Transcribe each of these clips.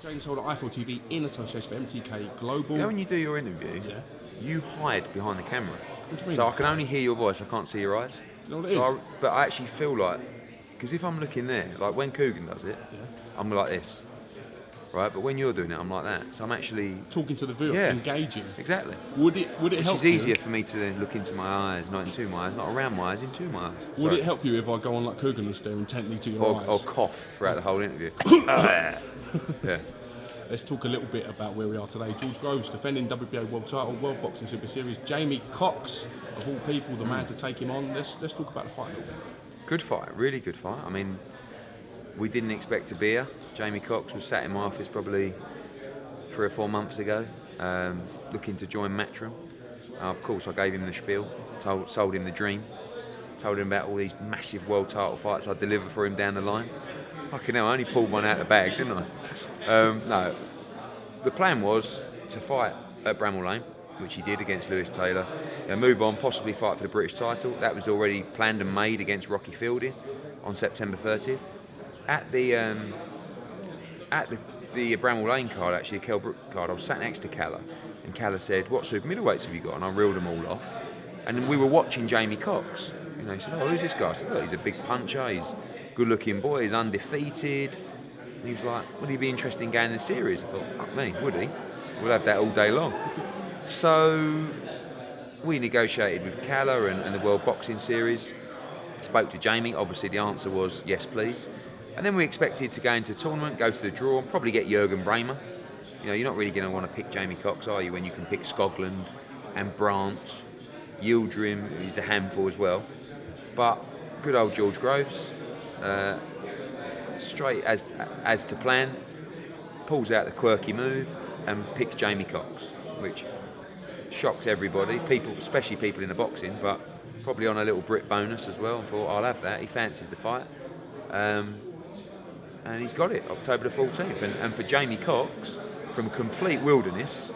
James Holder, iFL TV, in association for MTK Global. You know when you do your interview, Yeah. you hide behind the camera. What do you mean? So I can only hear your voice, I can't see your eyes. Do you know what it is? But I actually feel like, because if I'm looking there, like when Coogan does it, Yeah. I'm like this, right? But when you're doing it, I'm like that. So I'm actually Talking to the viewer, Yeah. engaging. exactly. Would it Which help is you? easier for me to then look into my eyes, not into my eyes, not around my eyes, into my eyes. Would it help you if I go on like Coogan and stare intently to your eyes? Or cough throughout the whole interview. Yeah. Let's talk a little bit about where we are today. George Groves defending WBA World Title, World Boxing Super Series. Jamie COX, of all people, the man to take him on. Let's talk about the fight a little bit. Good fight, really good fight. I mean, we didn't expect to be here. Jamie COX was sat in my office probably 3 or 4 months ago, looking to join Matchroom. Of course, I gave him the spiel, sold him the dream, told him about all these massive world title fights I'd deliver for him down the line. Fucking hell, I only pulled one out of the bag, didn't I? No, the plan was to fight at Bramall Lane, which he did against Lewis Taylor. Move on, possibly fight for the British title. That was already planned and made against Rocky Fielding on September 30th. At the Bramall Lane card, actually, a Kell Brook card, I was sat next to Calla, and Calla said, "What super middleweights have you got?" And I reeled them all off. And then we were watching Jamie COX. You know, he said, "Oh, who's this guy?" I said, "Look, he's a big puncher, he's a good-looking boy, he's undefeated." And he was like, "Would he be interested in going in the series?" I thought, fuck me, would he? We'll have that all day long. So we negotiated with Calla and the World Boxing Series. Spoke to Jamie. Obviously, the answer was yes, please. And then we expected to go into the tournament, go to the draw, and probably get Jürgen Bremer. You know, you're not really going to want to pick Jamie COX, are you, when you can pick Skoglund and Brandt. Yildirim is a handful as well. But good old George Groves, straight as to plan, pulls out the quirky move and picks Jamie COX, which shocks everybody, people, especially people in the boxing, but probably on a little Brit bonus as well. I thought, I'll have that. He fancies the fight. And he's got it, October the 14th. And for Jamie COX, from complete wilderness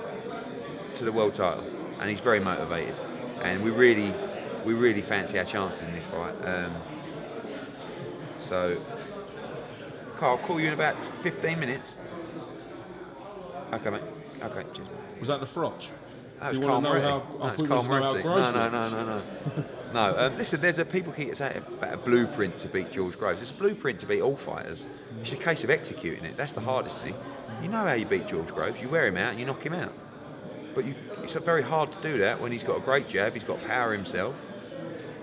to the world title. And he's very motivated. And we really fancy our chances in this fight. So, Carl, I'll call you in about 15 minutes. Okay, mate. Okay, cheers. Was that the Frotch? That was Do you Carl want to know Moretti. how- I No, thought it's you Carl wanted to know Moretti. how Groves No. No, listen, there's people keep saying about a blueprint to beat George Groves. It's a blueprint to beat all fighters. It's a case of executing it. That's the hardest thing. You know how you beat George Groves. You wear him out and you knock him out. But it's very hard to do that when he's got a great jab, he's got power himself.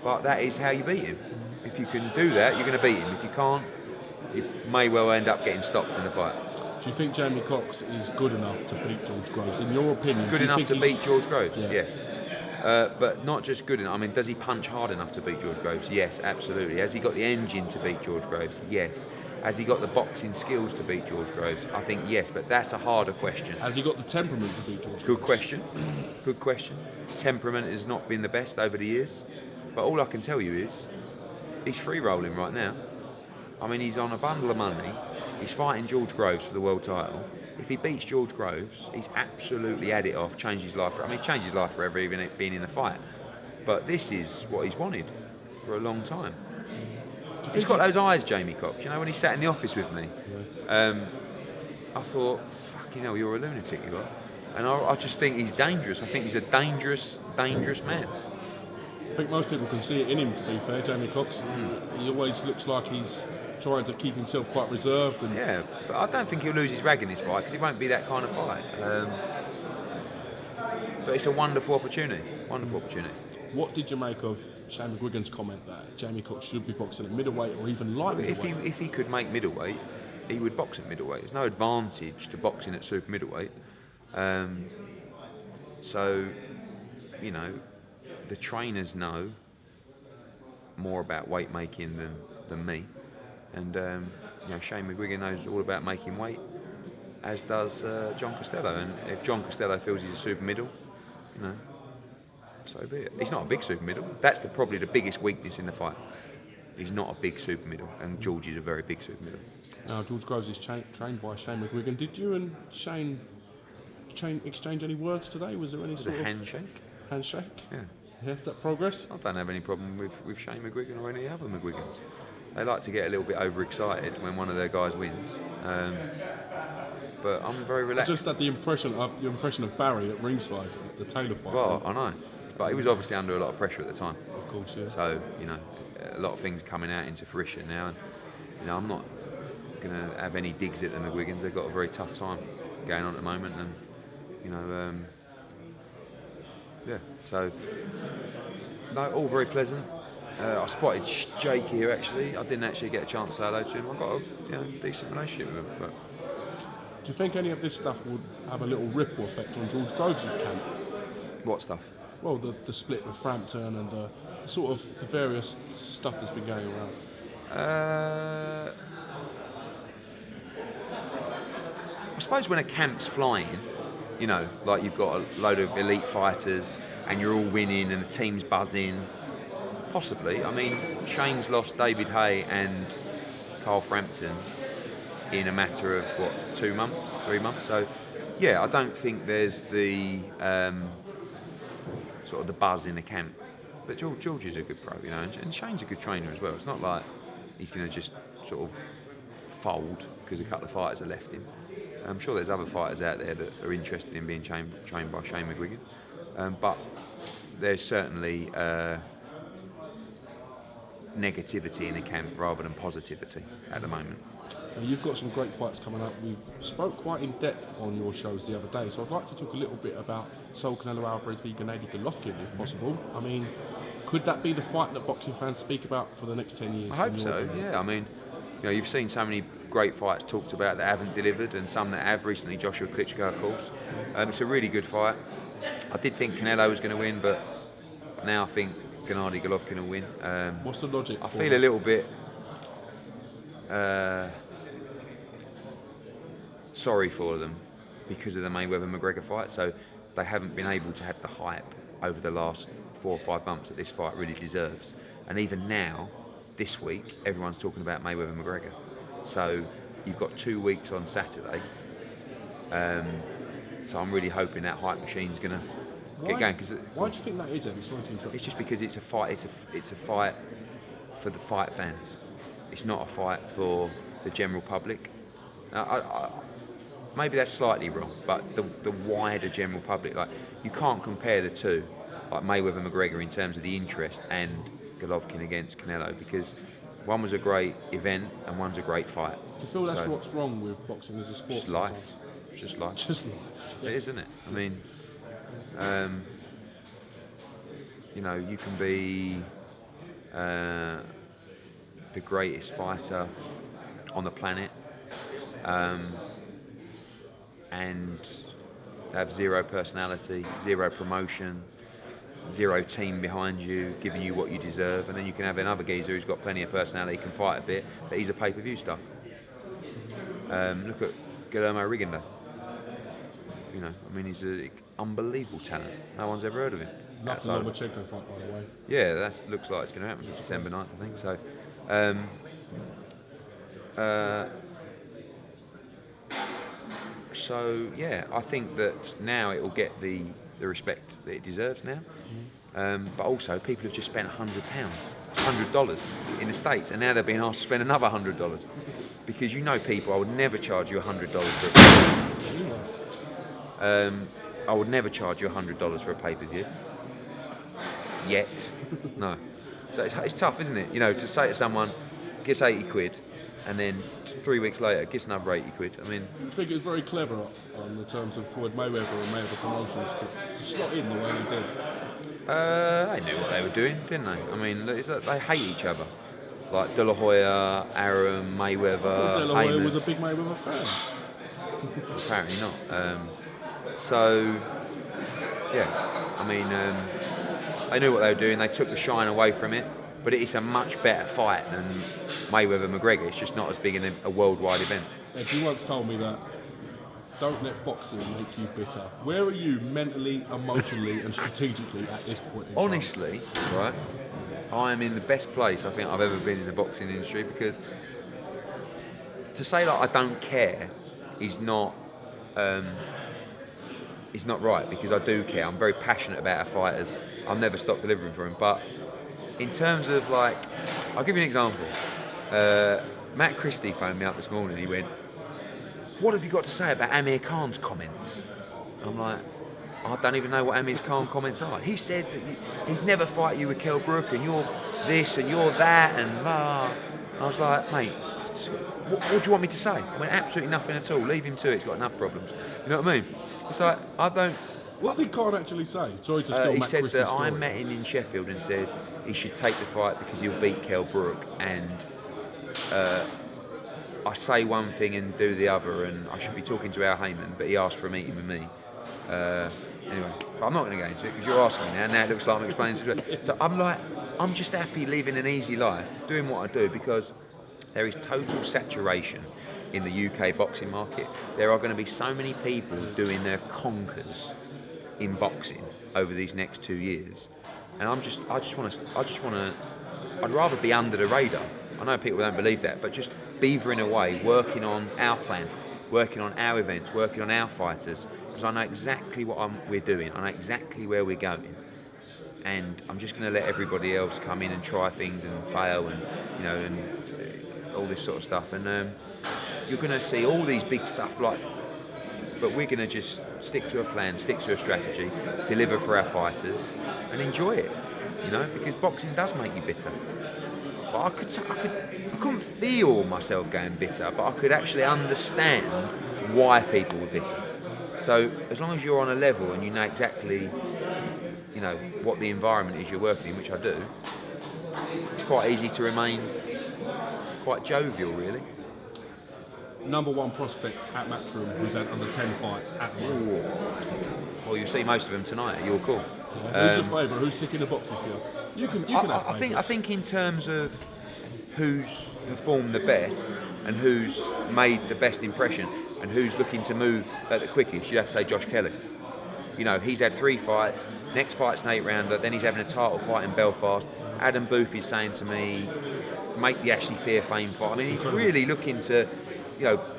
But that is how you beat him. If you can do that, you're going to beat him. If you can't, you may well end up getting stopped in the fight. Do you think Jamie COX is good enough to beat George Groves? In your opinion, Good do you enough think to he's- beat George Groves? Yeah. Yes. But not just good enough. I mean, does he punch hard enough to beat George Groves? Yes, absolutely. Has he got the engine to beat George Groves? Yes. Has he got the boxing skills to beat George Groves? I think yes, but that's a harder question. Has he got the temperament to beat George Good Groves? question. Good question. Temperament has not been the best over the years, but all I can tell you is he's free rolling right now. I mean, he's on a bundle of money. He's fighting George Groves for the world title. If he beats George Groves, he's absolutely had it off, changed his life. I mean, he's changed his life forever, even being in the fight. But this is what he's wanted for a long time. He's got those eyes, Jamie COX. You know, when he sat in the office with me, I thought, fucking hell, you're a lunatic, you are. And I just think he's dangerous. I think he's a dangerous, dangerous man. I think most people can see it in him, to be fair, Jamie COX. He always looks like he's trying to keep himself quite reserved. And Yeah, but I don't think he'll lose his rag in this fight because it won't be that kind of fight. But it's a wonderful opportunity. Wonderful opportunity. what did you make of Shane McGuigan's comment that Jamie COX should be boxing at middleweight or even light middleweight? If he could make middleweight, he would box at middleweight. There's no advantage to boxing at super middleweight. So, you know, the trainers know more about weight making than me. And you know, Shane McGuigan knows all about making weight, as does John Costello. And if John Costello feels he's a super middle, you know, so be it. He's not a big super middle. That's probably the biggest weakness in the fight. He's not a big super middle, and George is a very big super middle. Now, George Groves is trained by Shane McGuigan. Did you and Shane exchange any words today? Was there any sort of handshake? Handshake? Yeah. Yeah, is that progress? I don't have any problem with Shane McGuigan or any other McGuigans. they like to get a little bit overexcited when one of their guys wins. But I'm very I relaxed. just had the impression of Barry at ringside, at the Taylor fight. Well, I know, but he was obviously under a lot of pressure at the time. Of course, yeah. So, you know, a lot of things coming out into fruition now, and you know, I'm not going to have any digs at the McGuigans. They've got a very tough time going on at the moment, and you know, yeah. So, no, all very pleasant. I spotted Jake here actually. I didn't actually get a chance to say hello to him. I've got a decent relationship with him. But do you think any of this stuff would have a little ripple effect on George Groves' camp? what stuff? Well, the split with Frampton and the sort of the various stuff that's been going around. I suppose when a camp's flying, you know, like you've got a load of elite fighters and you're all winning and the team's buzzing, possibly. I mean, Shane's lost David Hay and Carl Frampton in a matter of, 2 months, 3 months? So, yeah, I don't think there's the sort of the buzz in the camp. But George is a good pro, you know, and Shane's a good trainer as well. It's not like he's going to just sort of fold because a couple of fighters have left him. I'm sure there's other fighters out there that are interested in being trained by Shane McGuigan. But there's certainly negativity in the camp rather than positivity at the moment. You've got some great fights coming up. We spoke quite in depth on your shows the other day, so I'd like to talk a little bit about Saul Canelo Alvarez v Gennady Golovkin, if possible. I mean, could that be the fight that boxing fans speak about for the next 10 years? I hope so, yeah. I mean, you know, you've seen so many great fights talked about that haven't delivered, and some that have. Recently, Joshua Klitschko, of course. It's a really good fight. I did think Canelo was going to win, but now I think Gennady Golovkin will win. What's the logic? I feel a little bit sorry for them because of the Mayweather-McGregor fight. So they haven't been able to have the hype over the last 4 or 5 months that this fight really deserves. And even now, this week, everyone's talking about Mayweather-McGregor. So you've got 2 weeks on Saturday. So I'm really hoping that hype machine's going to get going. Why do you think that is, Eddie? Sorry to interrupt. It's just because it's a fight. It's a fight for the fight fans. It's not a fight for the general public. Maybe that's slightly wrong, but the wider general public, like, you can't compare the two, like Mayweather-McGregor, in terms of the interest, and Golovkin against Canelo, because one was a great event and one's a great fight. Do you feel that's what's wrong with boxing as a sport? Just life. It's just life. Just life. It is, isn't it? I mean, you know, you can be the greatest fighter on the planet and have zero personality, zero promotion, zero team behind you, giving you what you deserve, and then you can have another geezer who's got plenty of personality, can fight a bit, but he's a pay-per-view star. Look at Guillermo Rigondeaux. You know, I mean, he's an unbelievable talent. No one's ever heard of him. That's the Lomachenko fight, by the way. Yeah, that looks like it's going to happen for December 9th, I think. So, yeah, I think that now it will get the respect that it deserves now. But also, people have just spent $100 in the States, and now they're being asked to spend another $100. Because you know people, I would never charge you $100 for a pay-per-view. I would never charge you $100 for a pay-per-view. Yet. No. So it's tough, isn't it? You know, to say to someone, gets 80 quid, and then 3 weeks later gets another 80 quid. I mean, I think it was very clever on the terms of Floyd Mayweather and Mayweather Promotions to slot in the way they did. They knew what they were doing, didn't they? I mean, it's like they hate each other. Like De La Hoya, Arum, Mayweather, De La Hoya Heyman. was a big Mayweather fan. Apparently not. So, yeah, I mean, they knew what they were doing. They took the shine away from it. But it's a much better fight than Mayweather-McGregor. It's just not as big a worldwide event. Ed, you once told me that don't let boxing make you bitter. Where are you mentally, emotionally and strategically at this point in time? Honestly, right, I am in the best place I think I've ever been in the boxing industry, because to say that I don't care is not right, because I do care. I'm very passionate about our fighters. I'll never stop delivering for them. But in terms of, like, I'll give you an example. Matt Christie phoned me up this morning. He went, "What have you got to say about Amir Khan's comments?" I'm like, I don't even know what Amir Khan's comments are. He said that he'd never fight you with Kell Brook, and you're this and you're that, and blah. I was like, mate, what do you want me to say? I went, absolutely nothing at all. Leave him to it. He's got enough problems. You know what I mean? It's like, I don't. What did Khan actually say? Sorry to steal He Matt said Christie's that I story. met him in Sheffield and said he should take the fight because he'll beat Kell Brook, and I say one thing and do the other, and I should be talking to Al Heyman, but he asked for a meeting with me. Anyway, but I'm not going to go into it because you're asking me now. Now it looks like I'm explaining it. So I'm like, I'm just happy living an easy life, doing what I do, because there is total saturation in the UK boxing market. There are going to be so many people doing their conkers in boxing over these next 2 years, and I just want to. I'd rather be under the radar. I know people don't believe that, but just beavering away, working on our plan, working on our events, working on our fighters, because I know exactly what we're doing. I know exactly where we're going, and I'm just going to let everybody else come in and try things and fail, and and all this sort of stuff. And you're going to see all these big stuff but we're going to just stick to a plan, stick to a strategy, deliver for our fighters, and enjoy it. Because boxing does make you bitter. But I couldn't feel myself going bitter, but I could actually understand why people were bitter. So as long as you're on a level and you know exactly, what the environment is you're working in, which I do, it's quite easy to remain quite jovial, really. Number one prospect at Matchroom who's had under 10 fights at the moment. Well, you'll see most of them tonight at your call. Who's your favourite? Who's ticking the boxes for you? You can have I think in terms of who's performed the best and who's made the best impression and who's looking to move at the quickest, you'd have to say Josh Kelly. He's had 3 fights. Next fight's an 8-rounder. Then he's having a title fight in Belfast. Adam Booth is saying to me, make the Ashley Theophane fight. I mean, he's really looking to,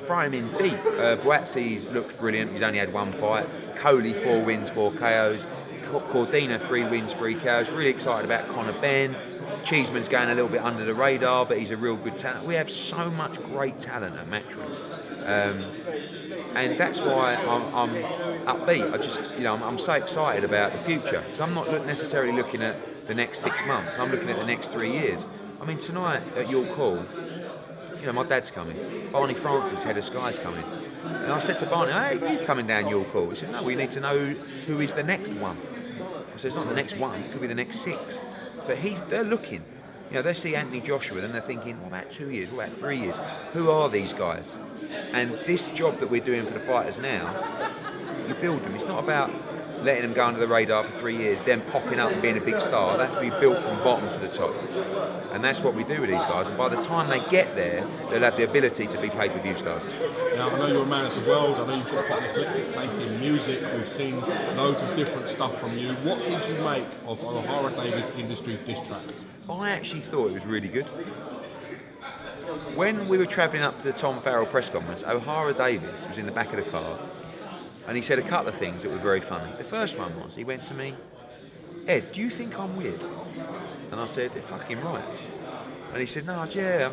throw him in deep. Boatsi's looked brilliant. He's only had 1 fight. Coley, 4 wins, 4 KOs. Cordina, 3 wins, 3 KOs. Really excited about Conor Benn. Cheeseman's going a little bit under the radar, but he's a real good talent. We have so much great talent at Matchroom. And that's why I'm upbeat. I'm so excited about the future. Because I'm not necessarily looking at the next 6 months. I'm looking at the next 3 years. I mean, tonight at your call, my dad's coming. Barney Francis, head of Sky's coming. And I said to Barney, hey, are you coming down your call? He said, no, we need to know who is the next one. I said, it's not the next one, it could be the next 6. But they're looking. They see Anthony Joshua, then they're thinking, what about 2 years? What about 3 years? Who are these guys? And this job that we're doing for the fighters now, you build them. It's not about letting them go under the radar for 3 years, then popping up and being a big star. They have to be built from bottom to the top. And that's what we do with these guys. And by the time they get there, they'll have the ability to be pay-per-view stars. Now, I know you're a man of the world. I know you've got quite an eclectic taste in music. We've seen loads of different stuff from you. What did you make of O'Hara Davies Industries diss track? I actually thought it was really good. When we were travelling up to the Tom Farrell press conference, O'Hara Davies was in the back of the car, and he said a couple of things that were very funny. The first one was, he went to me, Ed, do you think I'm weird? And I said, you're fucking right. And he said, no, yeah,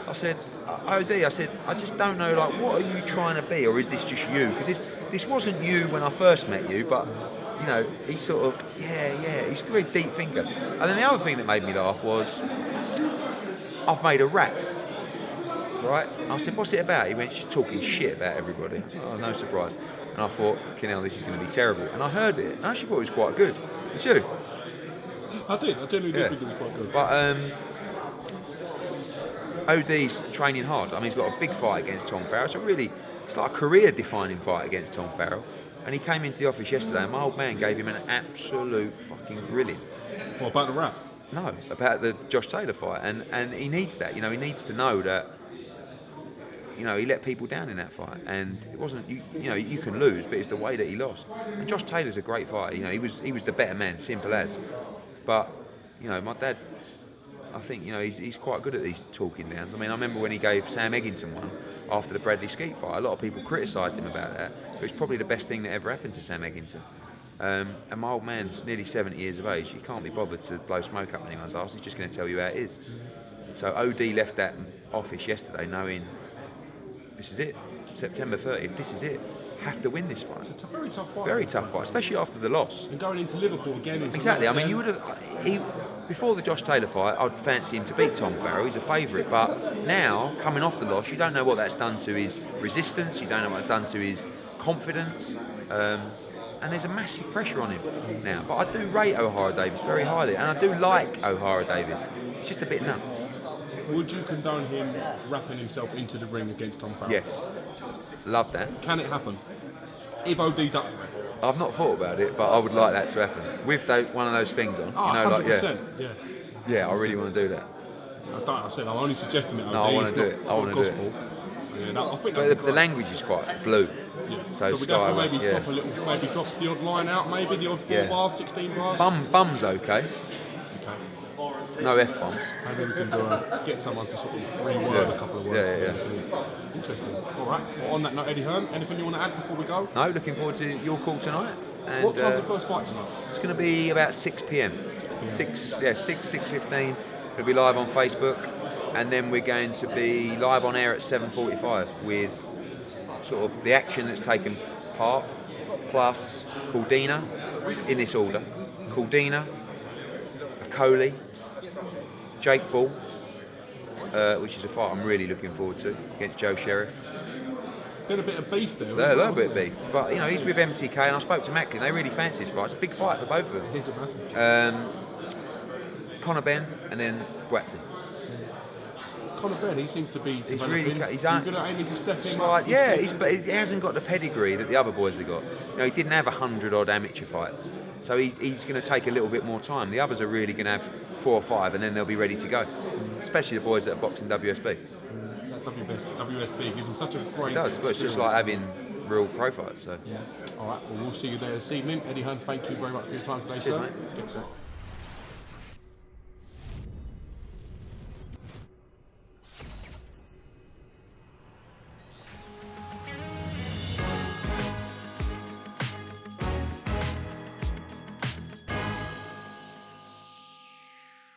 I said, OD, I said, I just don't know, what are you trying to be, or is this just you? Because this wasn't you when I first met you, but, he's sort of, yeah, he's a very deep thinker. And then the other thing that made me laugh was, I've made a rap. Right? I said, what's it about? He went, just talking shit about everybody. I said, oh, no surprise. And I thought, CANELO, this is going to be terrible. And I heard it. I actually thought it was quite good. It's you. I genuinely did think it was quite good. But OD's training hard. I mean, he's got a big fight against Tom Farrell. It's like a career-defining fight against Tom Farrell. And he came into the office yesterday, and my old man gave him an absolute fucking grilling. What, about the rap? No, about the Josh Taylor fight. And he needs that. He needs to know that, he let people down in that fight, and it wasn't. You can lose, but it's the way that he lost. And Josh Taylor's a great fighter. He was the better man, simple as. But my dad, I think he's quite good at these talking downs. I mean, I remember when he gave Sam Eggington one after the Bradley Skeet fight. A lot of people criticised him about that, but it's probably the best thing that ever happened to Sam Eggington. And my old man's nearly 70 years of age. He can't be bothered to blow smoke up anyone's arse. He's just going to tell you how it is. So OD left that office yesterday knowing this is it, September 30th, this is it. Have to win this fight. It's a very tough fight. Very tough fight, especially after the loss. And going into Liverpool again. Exactly. I mean, you would have. Before the Josh Taylor fight, I'd fancy him to beat Tom Farrell. He's a favourite. But now, coming off the loss, you don't know what that's done to his resistance. You don't know what it's done to his confidence. And there's a massive pressure on him now. But I do rate O'Hara Davis very highly, and I do like O'Hara Davis. It's just a bit nuts. Would you condone him wrapping himself into the ring against Tom Farrell? Yes. Love that. Can it happen? If OD's up for it. I've not thought about it, but I would like that to happen. With one of those things on. Oh, you know, 100%. like, yeah, I really want to do that. I said I'm only suggesting it. No, I want to do it. I want to do it. Yeah, I think but the language is quite blue. Yeah. So we'd have to maybe yeah. drop a little, maybe drop the odd line out, maybe the odd 4 bars, 16 bars. Bum's okay. Okay. No F-bombs. Maybe we can get someone to sort of reword a couple of words. Yeah. Interesting. All right. Well, on that note, Eddie Hearn, anything you want to add before we go? No, looking forward to your call tonight. And, what time's the first fight tonight? It's going to be about 6 p.m. 6:15. It'll be live on Facebook, and then we're going to be live on air at 7:45 with sort of the action that's taken part, plus Caldina, in this order, Caldina, Coley, Jake Ball, which is a fight I'm really looking forward to, against Joe Sheriff. Been a bit of beef there. A little bit of beef, but you know he's with MTK, and I spoke to Macklin. They really fancy this fight. It's a big fight for both of them. Here's a massive. Conor Benn and then Watson. Conor Benn, he seems to be. He's really. He's going to aim to step in. Like, yeah, but he hasn't got the pedigree that the other boys have got. You know, he didn't have 100 odd amateur fights, so he's going to take a little bit more time. The others are really going to have 4 or 5, and then they'll be ready to go. Especially the boys that are boxing WSB. WSB gives them such a great. It does, but it's just like having real pro fights. So. Yeah. All right. Well, we'll see you there this evening. Eddie Hearn, thank you very much for your time today, Cheers, sir. mate. Sir.